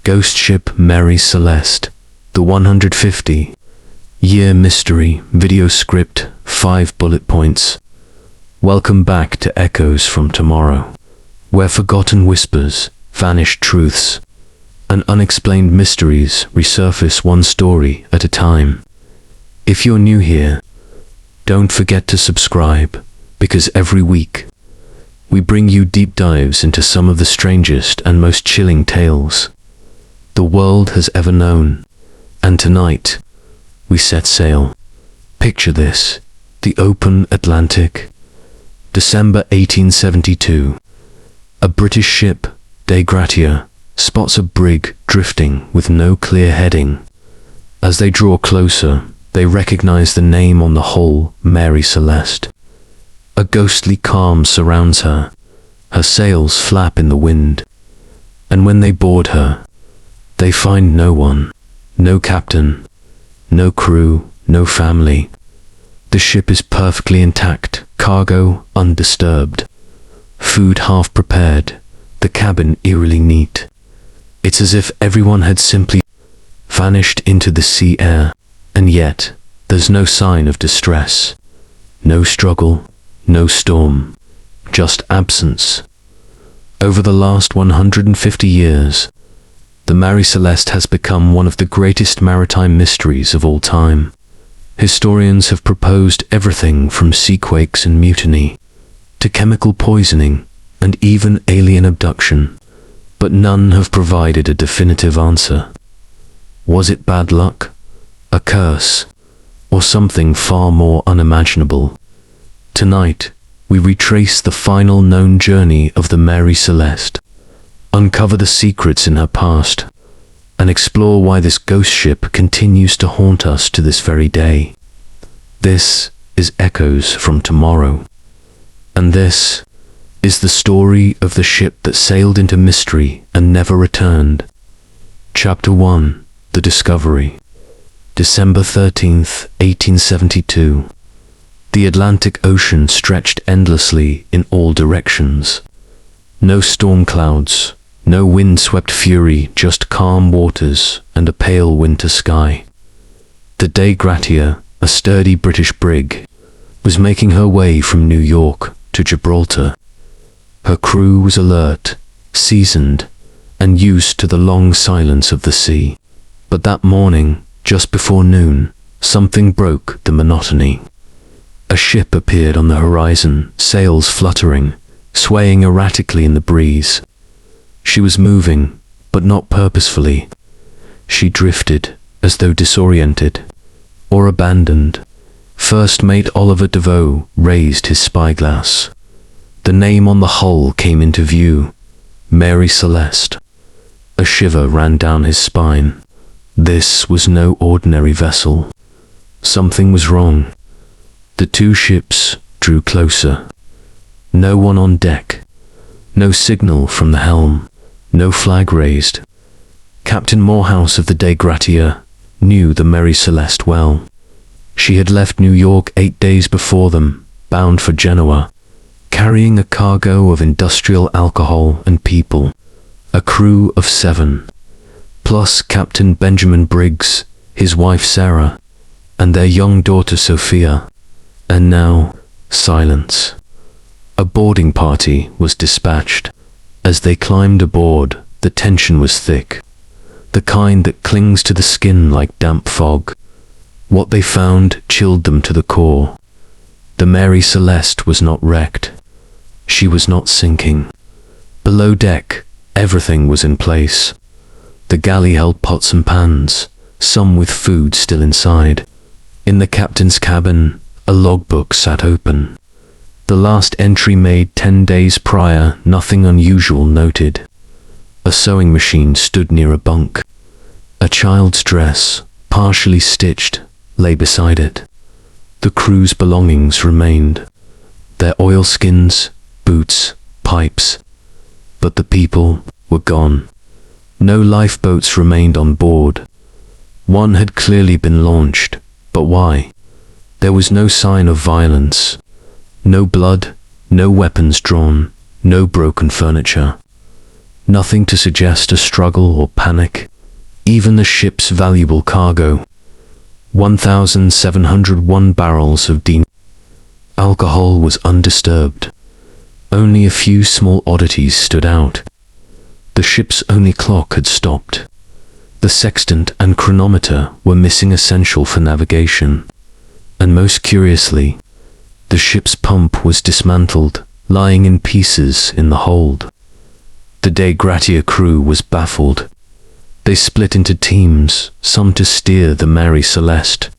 Ghost Ship Mary Celeste, the 150-year mystery, video script, 5 bullet points. Welcome back to Echoes from Tomorrow, where forgotten whispers, vanished truths, and unexplained mysteries resurface one story at a time. If you're new here, don't forget to subscribe, because every week, we bring you deep dives into some of the strangest and most chilling tales the world has ever known. And tonight, we set sail. Picture this: the open Atlantic, December 1872. A British ship, Dei Gratia, spots a brig drifting with no clear heading. As they draw closer, they recognize the name on the hull, Mary Celeste. A ghostly calm surrounds her. Her sails flap in the wind. And when they board her, they find no one, no captain, no crew, no family. The ship is perfectly intact, cargo undisturbed, food half prepared, the cabin eerily neat. It's as if everyone had simply vanished into the sea air, and yet there's no sign of distress, no struggle, no storm, just absence. Over the last 150 years, the Mary Celeste has become one of the greatest maritime mysteries of all time. Historians have proposed everything from seaquakes and mutiny, to chemical poisoning, and even alien abduction, but none have provided a definitive answer. Was it bad luck, a curse, or something far more unimaginable? Tonight, we retrace the final known journey of the Mary Celeste, uncover the secrets in her past, and explore why this ghost ship continues to haunt us to this very day. This is Echoes from Tomorrow, and this is the story of the ship that sailed into mystery and never returned. Chapter 1: The Discovery. December 13th, 1872. The Atlantic Ocean stretched endlessly in all directions. No storm clouds, no wind-swept fury, just calm waters and a pale winter sky. The Dei Gratia, a sturdy British brig, was making her way from New York to Gibraltar. Her crew was alert, seasoned, and used to the long silence of the sea. But that morning, just before noon, something broke the monotony. A ship appeared on the horizon, sails fluttering, swaying erratically in the breeze. She was moving, but not purposefully. She drifted, as though disoriented, or abandoned. First Mate Oliver Devoe raised his spyglass. The name on the hull came into view: Mary Celeste. A shiver ran down his spine. This was no ordinary vessel. Something was wrong. The two ships drew closer. No one on deck. No signal from the helm. No flag raised. Captain Morehouse of the Dei Gratia knew the Mary Celeste well. She had left New York 8 days before them, bound for Genoa, carrying a cargo of industrial alcohol and people. A crew of 7, plus Captain Benjamin Briggs, his wife Sarah, and their young daughter Sophia. And now, silence. A boarding party was dispatched. As they climbed aboard, the tension was thick, the kind that clings to the skin like damp fog. What they found chilled them to the core. The Mary Celeste was not wrecked. She was not sinking. Below deck, everything was in place. The galley held pots and pans, some with food still inside. In the captain's cabin, a logbook sat open. The last entry made 10 days prior, nothing unusual noted. A sewing machine stood near a bunk. A child's dress, partially stitched, lay beside it. The crew's belongings remained: their oilskins, boots, pipes. But the people were gone. No lifeboats remained on board. One had clearly been launched, but why? There was no sign of violence. No blood, no weapons drawn, no broken furniture. Nothing to suggest a struggle or panic. Even the ship's valuable cargo, 1,701 barrels of alcohol, was undisturbed. Only a few small oddities stood out. The ship's only clock had stopped. The sextant and chronometer were missing, essential for navigation. And most curiously, the ship's pump was dismantled, lying in pieces in the hold. The De Gratia crew was baffled. They split into teams, some to steer the Mary Celeste,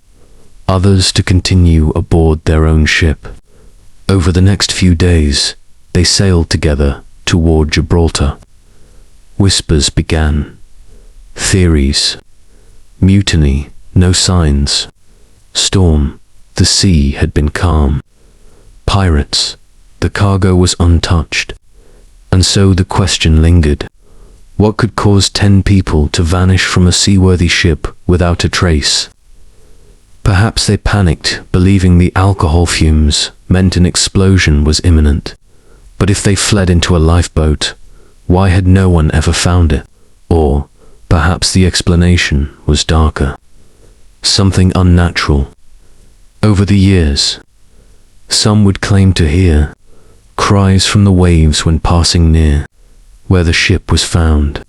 others to continue aboard their own ship. Over the next few days, they sailed together toward Gibraltar. Whispers began. Theories. Mutiny, no signs. Storm, the sea had been calm. Pirates, the cargo was untouched. And so the question lingered. What could cause 10 people to vanish from a seaworthy ship without a trace? Perhaps they panicked, believing the alcohol fumes meant an explosion was imminent. But if they fled into a lifeboat, why had no one ever found it? Or perhaps the explanation was darker. Something unnatural. Over the years, some would claim to hear cries from the waves when passing near where the ship was found.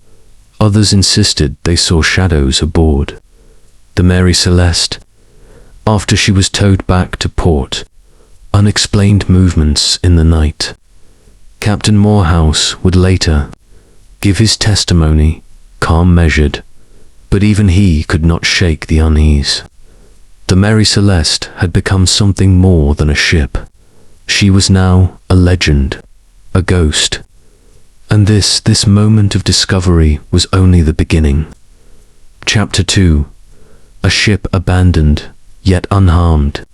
Others insisted they saw shadows aboard the Mary Celeste after she was towed back to port. Unexplained movements in the night. Captain Morehouse would later give his testimony, calm, measured, but even he could not shake the unease. The Mary Celeste had become something more than a ship. She was now a legend, a ghost. And this moment of discovery was only the beginning. Chapter 2. A ship abandoned, yet unharmed.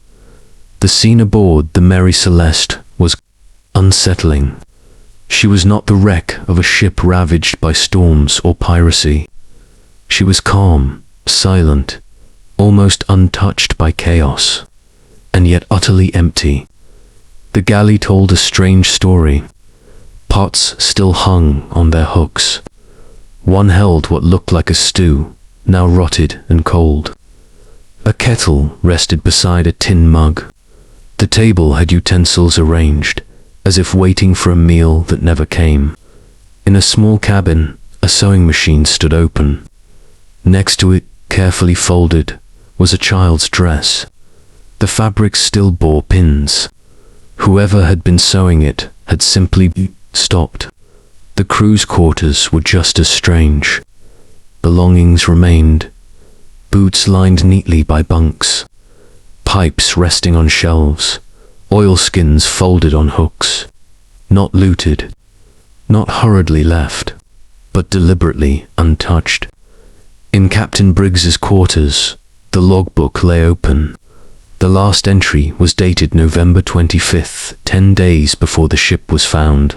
The scene aboard the Mary Celeste was unsettling. She was not the wreck of a ship ravaged by storms or piracy. She was calm, silent, almost untouched by chaos, and yet utterly empty. The galley told a strange story. Pots still hung on their hooks. One held what looked like a stew, now rotted and cold. A kettle rested beside a tin mug. The table had utensils arranged, as if waiting for a meal that never came. In a small cabin, a sewing machine stood open. Next to it, carefully folded, was a child's dress. The fabric still bore pins. Whoever had been sewing it had simply stopped. The crew's quarters were just as strange. Belongings remained. Boots lined neatly by bunks. Pipes resting on shelves. Oilskins folded on hooks. Not looted. Not hurriedly left, but deliberately untouched. In Captain Briggs's quarters, the logbook lay open. The last entry was dated November 25th, 10 days before the ship was found.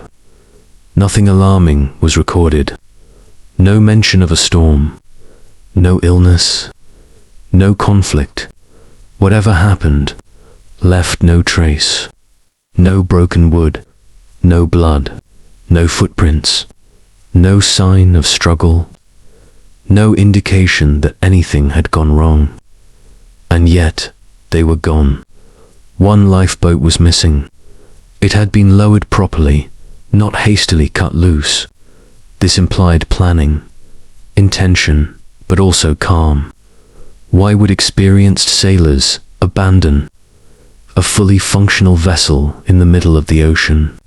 Nothing alarming was recorded. No mention of a storm. No illness. No conflict. Whatever happened, left no trace. No broken wood. No blood. No footprints. No sign of struggle. No indication that anything had gone wrong. And yet, they were gone. One lifeboat was missing. It had been lowered properly, not hastily cut loose. This implied planning, intention, but also calm. Why would experienced sailors abandon a fully functional vessel in the middle of the ocean?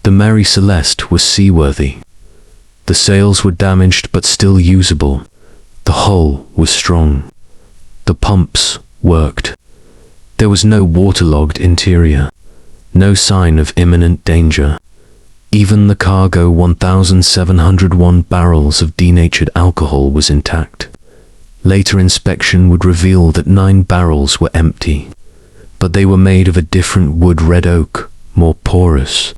The Mary Celeste was seaworthy. The sails were damaged but still usable. The hull was strong. The pumps worked. There was no waterlogged interior. No sign of imminent danger. Even the cargo, 1,701 barrels of denatured alcohol, was intact. Later inspection would reveal that 9 barrels were empty, but they were made of a different wood, red oak, more porous.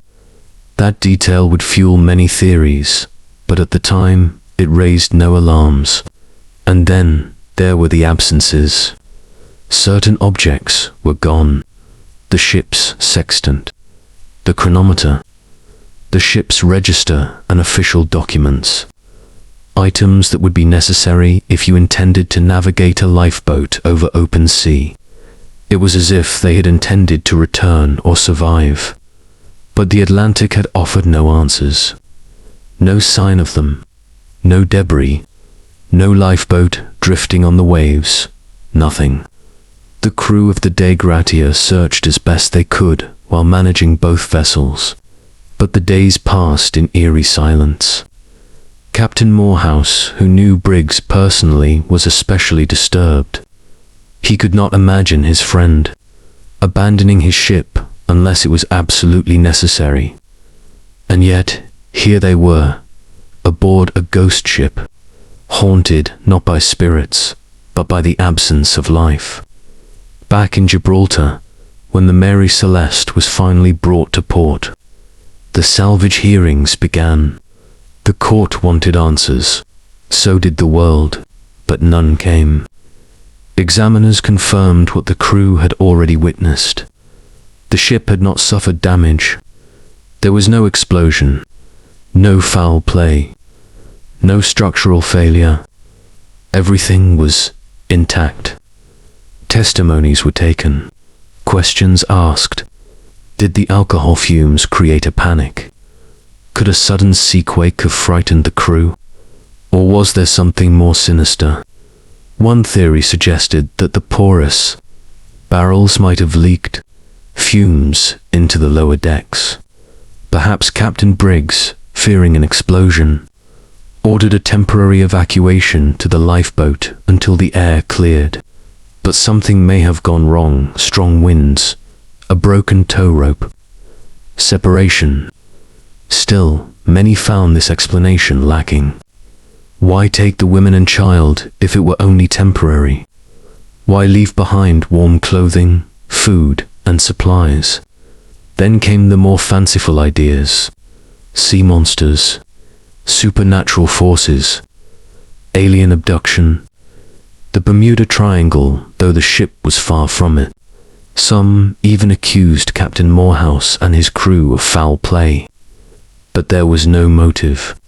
That detail would fuel many theories, but at the time, it raised no alarms. And then, there were the absences. Certain objects were gone. The ship's sextant, the chronometer, the ship's register and official documents. Items that would be necessary if you intended to navigate a lifeboat over open sea. It was as if they had intended to return or survive. But the Atlantic had offered no answers. No sign of them. No debris. No lifeboat drifting on the waves. Nothing. The crew of the Dei Gratia searched as best they could while managing both vessels. But the days passed in eerie silence. Captain Morehouse, who knew Briggs personally, was especially disturbed. He could not imagine his friend abandoning his ship unless it was absolutely necessary. And yet, here they were, aboard a ghost ship, haunted not by spirits, but by the absence of life. Back in Gibraltar, when the Mary Celeste was finally brought to port, the salvage hearings began. The court wanted answers. So did the world, but none came. Examiners confirmed what the crew had already witnessed. The ship had not suffered damage. There was no explosion, no foul play, no structural failure. Everything was intact. Testimonies were taken, questions asked. Did the alcohol fumes create a panic? Could a sudden seaquake have frightened the crew? Or was there something more sinister? One theory suggested that the porous barrels might have leaked fumes into the lower decks. Perhaps Captain Briggs, fearing an explosion, ordered a temporary evacuation to the lifeboat until the air cleared. But something may have gone wrong. Strong winds, a broken tow rope, separation. Still, many found this explanation lacking. Why take the women and child if it were only temporary? Why leave behind warm clothing, food, and supplies? Then came the more fanciful ideas. Sea monsters, supernatural forces, alien abduction. The Bermuda Triangle, though the ship was far from it. Some even accused Captain Morehouse and his crew of foul play. But there was no motive,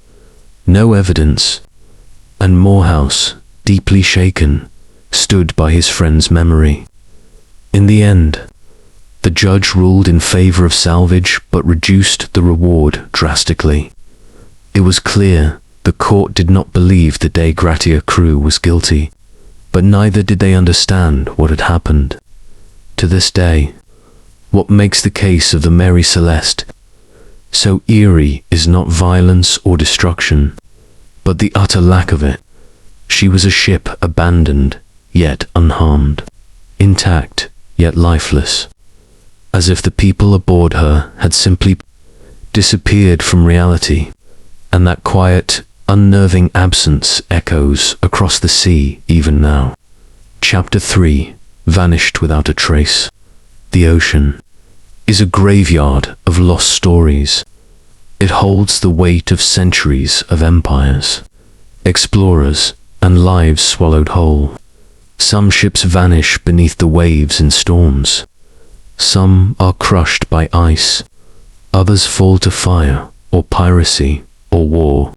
no evidence, and Morehouse, deeply shaken, stood by his friend's memory. In the end, the judge ruled in favor of salvage but reduced the reward drastically. It was clear the court did not believe the Dei Gratia crew was guilty, but neither did they understand what had happened. To this day, what makes the case of the Mary Celeste so eerie is not violence or destruction, but the utter lack of it. She was a ship abandoned, yet unharmed, intact, yet lifeless, as if the people aboard her had simply disappeared from reality, and that quiet, unnerving absence echoes across the sea even now. Chapter 3. Vanished without a trace. The ocean is a graveyard of lost stories. It holds the weight of centuries of empires, explorers, and lives swallowed whole. Some ships vanish beneath the waves in storms. Some are crushed by ice. Others fall to fire, or piracy, or war.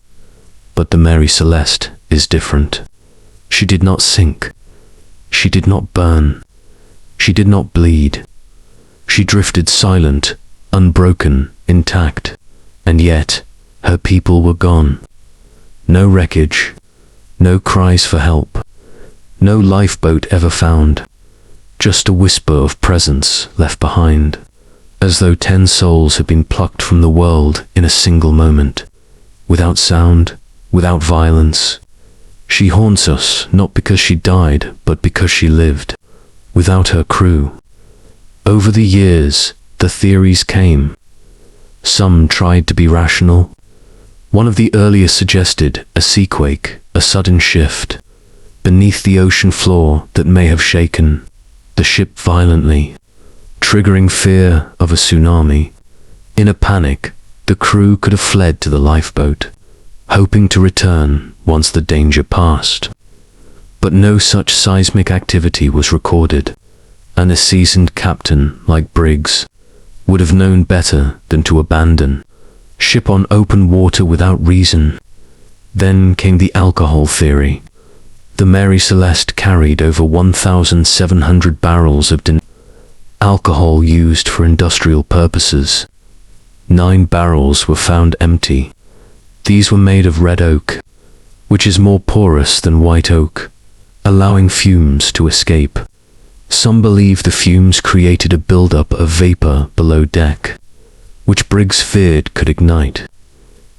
But the Mary Celeste is different. She did not sink. She did not burn. She did not bleed. She drifted silent, unbroken, intact, and yet her people were gone. No wreckage, no cries for help, no lifeboat ever found, just a whisper of presence left behind, as though 10 souls had been plucked from the world in a single moment. Without sound, without violence, she haunts us not because she died, but because she lived. Without her crew. Over the years, the theories came. Some tried to be rational. One of the earliest suggested a seaquake, a sudden shift beneath the ocean floor that may have shaken the ship violently, triggering fear of a tsunami. In a panic, the crew could have fled to the lifeboat, hoping to return once the danger passed. But no such seismic activity was recorded, and a seasoned captain like Briggs would have known better than to abandon ship on open water without reason. Then came the alcohol theory. The Mary Celeste carried over 1,700 barrels of alcohol used for industrial purposes. 9 barrels were found empty. These were made of red oak, which is more porous than white oak, allowing fumes to escape. Some believe the fumes created a buildup of vapor below deck, which Briggs feared could ignite.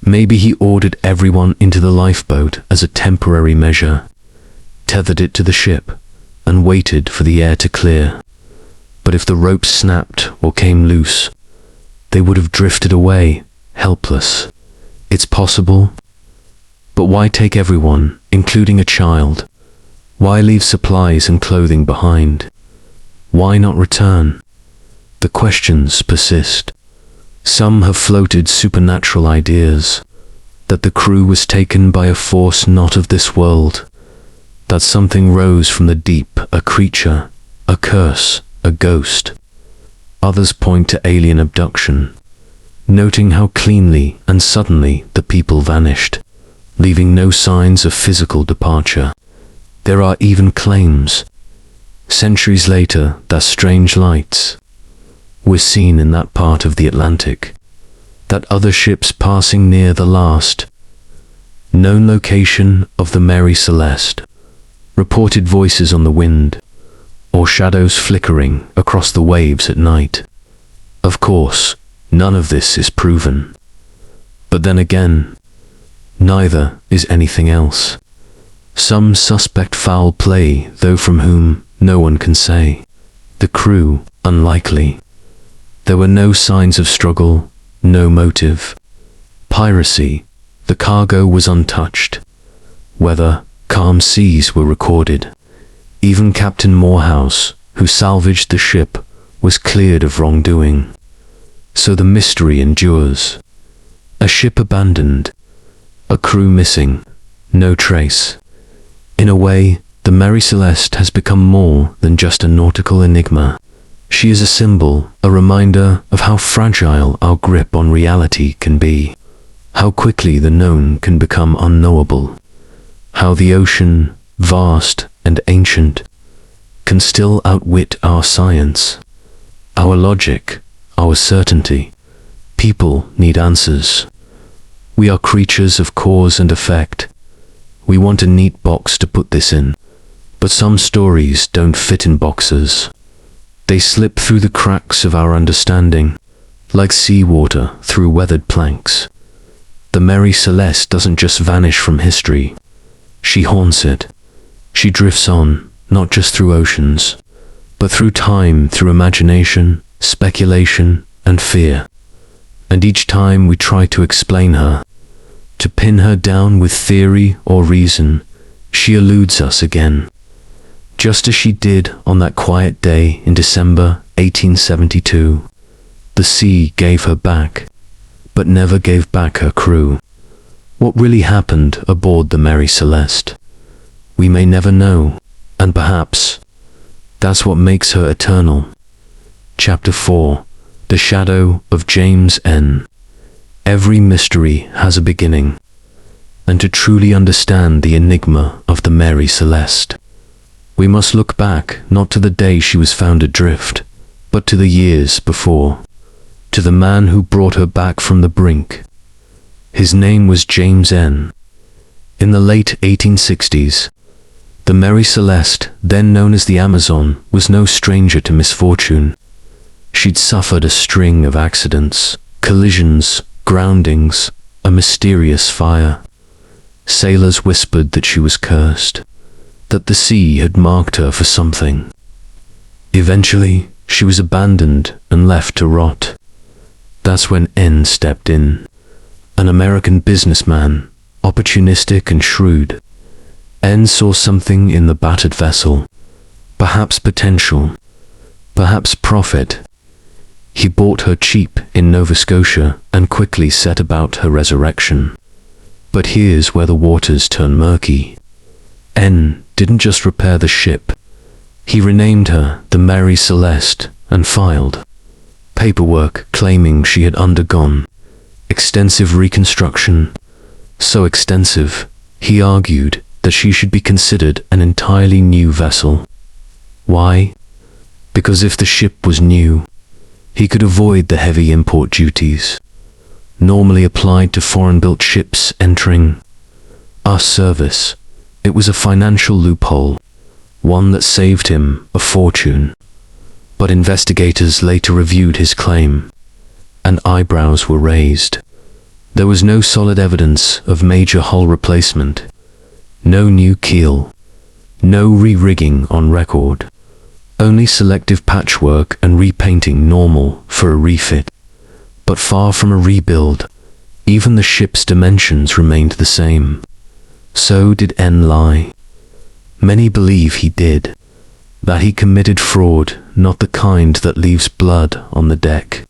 Maybe he ordered everyone into the lifeboat as a temporary measure, tethered it to the ship, and waited for the air to clear. But if the ropes snapped or came loose, they would have drifted away, helpless. It's possible. But why take everyone, including a child? Why leave supplies and clothing behind? Why not return? The questions persist. Some have floated supernatural ideas, that the crew was taken by a force not of this world, that something rose from the deep, a creature, a curse, a ghost. Others point to alien abduction, noting how cleanly and suddenly the people vanished, leaving no signs of physical departure. There are even claims, centuries later, that strange lights were seen in that part of the Atlantic, that other ships passing near the last known location of the Mary Celeste, reported voices on the wind, or shadows flickering across the waves at night. Of course, none of this is proven. But then again, neither is anything else. Some suspect foul play, though from whom no one can say. The crew, unlikely. There were no signs of struggle, no motive. Piracy, the cargo was untouched. Weather, calm seas were recorded. Even Captain Morehouse, who salvaged the ship, was cleared of wrongdoing. So the mystery endures. A ship abandoned, a crew missing, no trace. In a way, the Mary Celeste has become more than just a nautical enigma. She is a symbol, a reminder of how fragile our grip on reality can be, how quickly the known can become unknowable, how the ocean, vast and ancient, can still outwit our science, our logic, our certainty. People need answers. We are creatures of cause and effect. We want a neat box to put this in, but some stories don't fit in boxes. They slip through the cracks of our understanding, like seawater through weathered planks. The Mary Celeste doesn't just vanish from history. She haunts it. She drifts on, not just through oceans, but through time, through imagination, speculation, and fear. And each time we try to explain her, to pin her down with theory or reason, she eludes us again. Just as she did on that quiet day in December 1872, the sea gave her back, but never gave back her crew. What really happened aboard the Mary Celeste? We may never know, and perhaps that's what makes her eternal. Chapter 4. The Shadow of James N. Every mystery has a beginning, and to truly understand the enigma of the Mary Celeste, we must look back not to the day she was found adrift, but to the years before, to the man who brought her back from the brink. His name was James N. In the late 1860s, the Mary Celeste, then known as the Amazon, was no stranger to misfortune. She'd suffered a string of accidents, collisions, groundings, a mysterious fire. Sailors whispered that she was cursed, that the sea had marked her for something. Eventually, she was abandoned and left to rot. That's when N stepped in. An American businessman, opportunistic and shrewd. N saw something in the battered vessel, perhaps potential, perhaps profit. He bought her cheap in Nova Scotia and quickly set about her resurrection. But here's where the waters turn murky. N didn't just repair the ship. He renamed her the Mary Celeste and filed paperwork claiming she had undergone extensive reconstruction. So extensive, he argued, that she should be considered an entirely new vessel. Why? Because if the ship was new, he could avoid the heavy import duties normally applied to foreign-built ships entering our service. It was a financial loophole, one that saved him a fortune. But investigators later reviewed his claim, and eyebrows were raised. There was no solid evidence of major hull replacement, no new keel, no re-rigging on record, only selective patchwork and repainting normal for a refit. But far from a rebuild, even the ship's dimensions remained the same. So did N lie. Many believe he did, that he committed fraud, not the kind that leaves blood on the deck,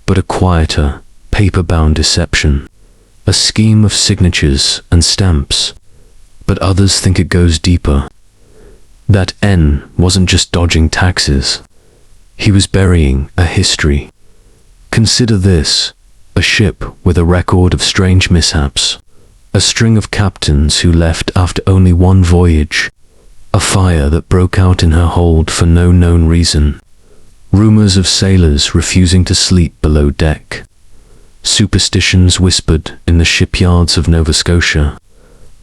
but a quieter, paper-bound deception, a scheme of signatures and stamps. But others think it goes deeper. That N wasn't just dodging taxes. He was burying a history. Consider this, a ship with a record of strange mishaps, a string of captains who left after only one voyage, a fire that broke out in her hold for no known reason, rumors of sailors refusing to sleep below deck, superstitions whispered in the shipyards of Nova Scotia.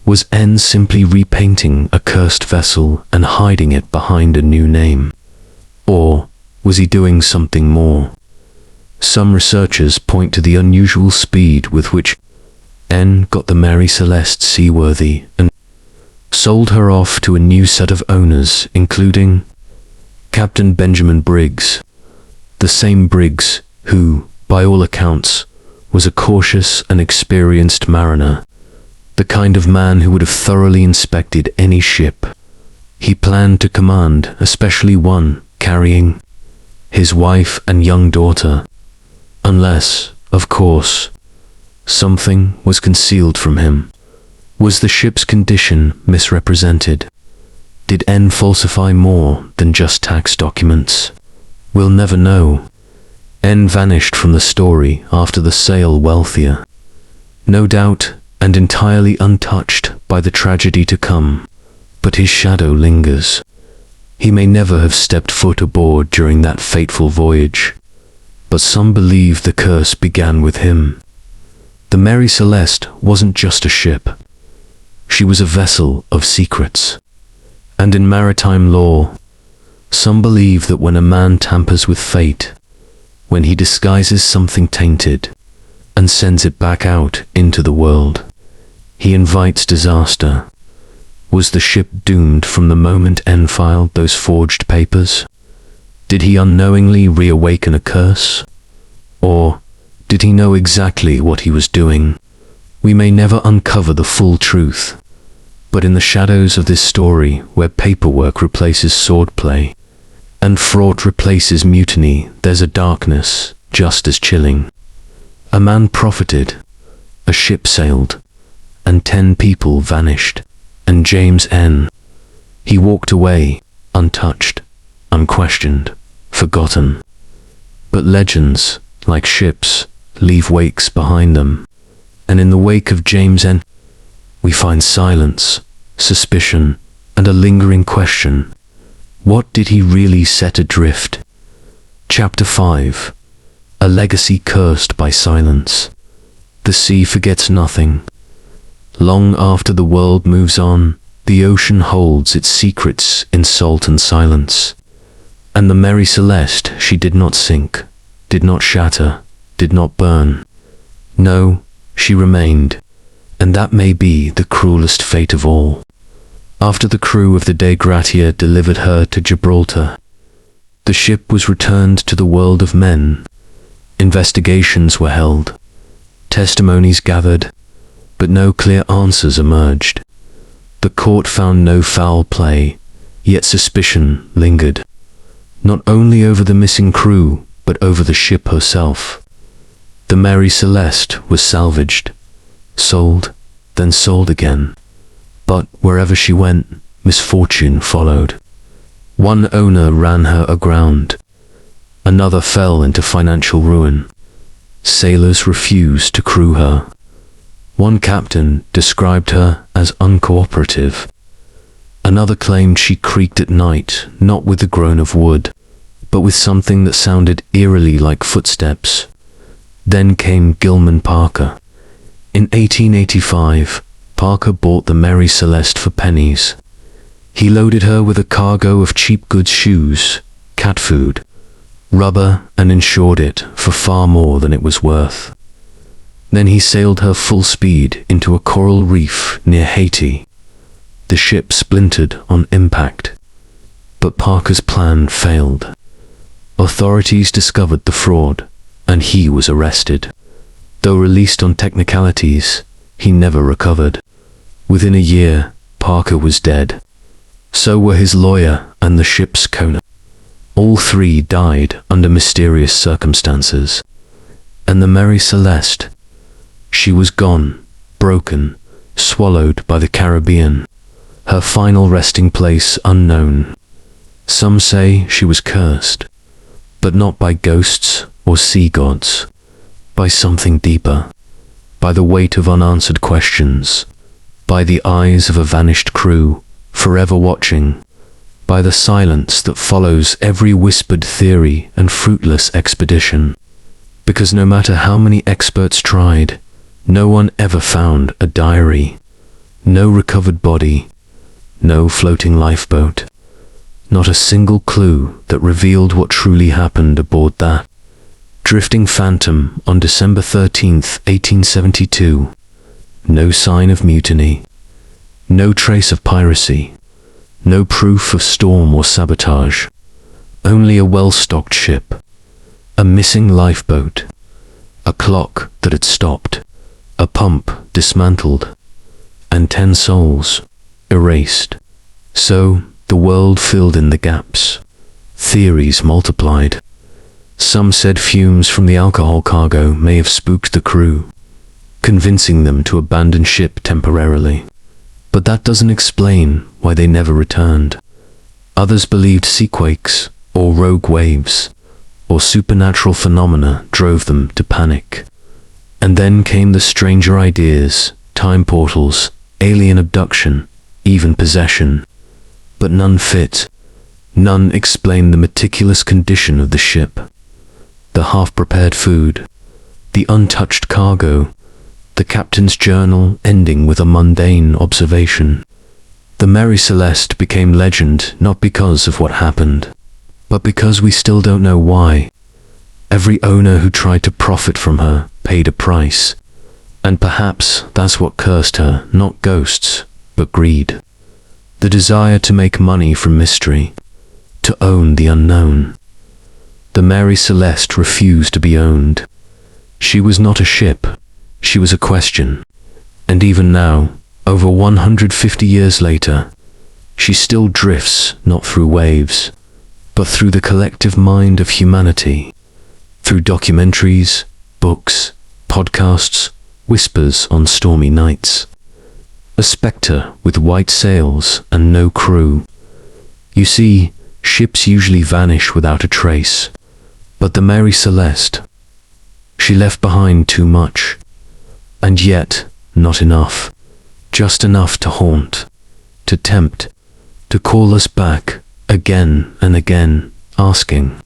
Was N simply repainting a cursed vessel and hiding it behind a new name? Or was he doing something more? Some researchers point to the unusual speed with which N got the Mary Celeste seaworthy and sold her off to a new set of owners, including Captain Benjamin Briggs, the same Briggs who, by all accounts, was a cautious and experienced mariner, the kind of man who would have thoroughly inspected any ship. He planned to command, especially one carrying his wife and young daughter. Unless, of course, something was concealed from him. Was the ship's condition misrepresented? Did N falsify more than just tax documents? We'll never know. N vanished from the story after the sale wealthier, no doubt, and entirely untouched by the tragedy to come. But his shadow lingers. He may never have stepped foot aboard during that fateful voyage. But some believe the curse began with him. The Mary Celeste wasn't just a ship. She was a vessel of secrets. And in maritime law, some believe that when a man tampers with fate, when he disguises something tainted and sends it back out into the world, he invites disaster. Was the ship doomed from the moment N filed those forged papers? Did he unknowingly reawaken a curse? Or did he know exactly what he was doing? We may never uncover the full truth, but in the shadows of this story, where paperwork replaces swordplay and fraud replaces mutiny, there's a darkness just as chilling. A man profited, a ship sailed, and 10 people vanished, and James N. He walked away, untouched, unquestioned, forgotten. But legends, like ships, leave wakes behind them. And in the wake of James N., we find silence, suspicion, and a lingering question. What did he really set adrift? Chapter 5. A legacy cursed by silence. The sea forgets nothing. Long after the world moves on, the ocean holds its secrets in salt and silence. And the Mary Celeste, she did not sink, did not shatter, did not burn. No, she remained, and that may be the cruelest fate of all. After the crew of the Dei Gratia delivered her to Gibraltar, the ship was returned to the world of men. Investigations were held, testimonies gathered, but no clear answers emerged. The court found no foul play, yet suspicion lingered, not only over the missing crew, but over the ship herself. The Mary Celeste was salvaged, sold, then sold again. But wherever she went, misfortune followed. One owner ran her aground. Another fell into financial ruin. sailors refused to crew her. One captain described her as uncooperative. Another claimed she creaked at night, not with the groan of wood, but with something that sounded eerily like footsteps. Then came Gilman Parker. In 1885, Parker bought the Mary Celeste for pennies. He loaded her with a cargo of cheap goods, shoes, cat food, rubber, and insured it for far more than it was worth. Then he sailed her full speed into a coral reef near Haiti. The ship splintered on impact, but Parker's plan failed. Authorities discovered the fraud, and he was arrested. Though released on technicalities, he never recovered. Within a year, Parker was dead. So were his lawyer and the ship's owner. All three died under mysterious circumstances. And the Mary Celeste, she was gone, broken, swallowed by the Caribbean, her final resting place unknown. Some say she was cursed, but not by ghosts or sea gods, by something deeper, by the weight of unanswered questions, by the eyes of a vanished crew, forever watching, by the silence that follows every whispered theory and fruitless expedition. Because no matter how many experts tried, no one ever found a diary, no recovered body, no floating lifeboat, not a single clue that revealed what truly happened aboard that drifting phantom on December 13th, 1872. No sign of mutiny, no trace of piracy, no proof of storm or sabotage, only a well-stocked ship, a missing lifeboat, a clock that had stopped, a pump dismantled, and 10 souls erased. So the world filled in the gaps. Theories multiplied. Some said fumes from the alcohol cargo may have spooked the crew, convincing them to abandon ship temporarily. But that doesn't explain why they never returned. Others believed seaquakes, or rogue waves, or supernatural phenomena drove them to panic. And then came the stranger ideas, time portals, alien abduction, even possession. But none fit. None explained the meticulous condition of the ship, the half-prepared food, the untouched cargo, the captain's journal ending with a mundane observation. The Mary Celeste became legend not because of what happened, but because we still don't know why. Every owner who tried to profit from her paid a price, and perhaps that's what cursed her, not ghosts, but greed. The desire to make money from mystery, to own the unknown. The Mary Celeste refused to be owned. She was not a ship, she was a question. And even now, over 150 years later, she still drifts not through waves, but through the collective mind of humanity, through documentaries, books, podcasts, whispers on stormy nights. A spectre with white sails and no crew. You see, ships usually vanish without a trace, but the Mary Celeste, she left behind too much, and yet not enough, just enough to haunt, to tempt, to call us back again and again, asking,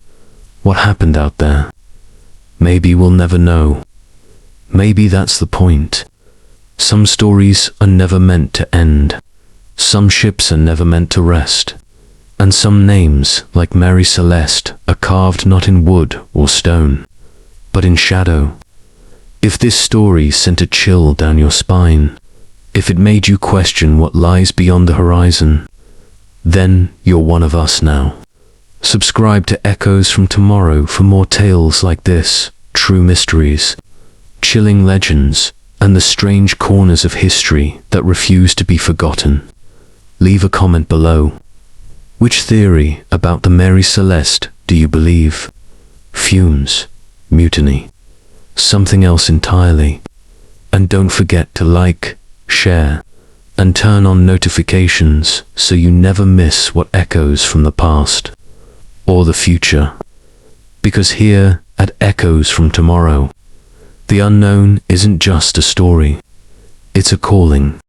what happened out there? Maybe we'll never know. Maybe that's the point. Some stories are never meant to end. Some ships are never meant to rest. And some names, like Mary Celeste, are carved not in wood or stone, but in shadow. If this story sent a chill down your spine, if it made you question what lies beyond the horizon, then you're one of us now. Subscribe to Echoes from Tomorrow for more tales like this, true mysteries, chilling legends, and the strange corners of history that refuse to be forgotten. Leave a comment below. Which theory about the Mary Celeste do you believe? Fumes, mutiny, something else entirely? And don't forget to like, share, and turn on notifications so you never miss what echoes from the past or the future. Because here at Echoes from Tomorrow, The unknown isn't just a story. It's a calling.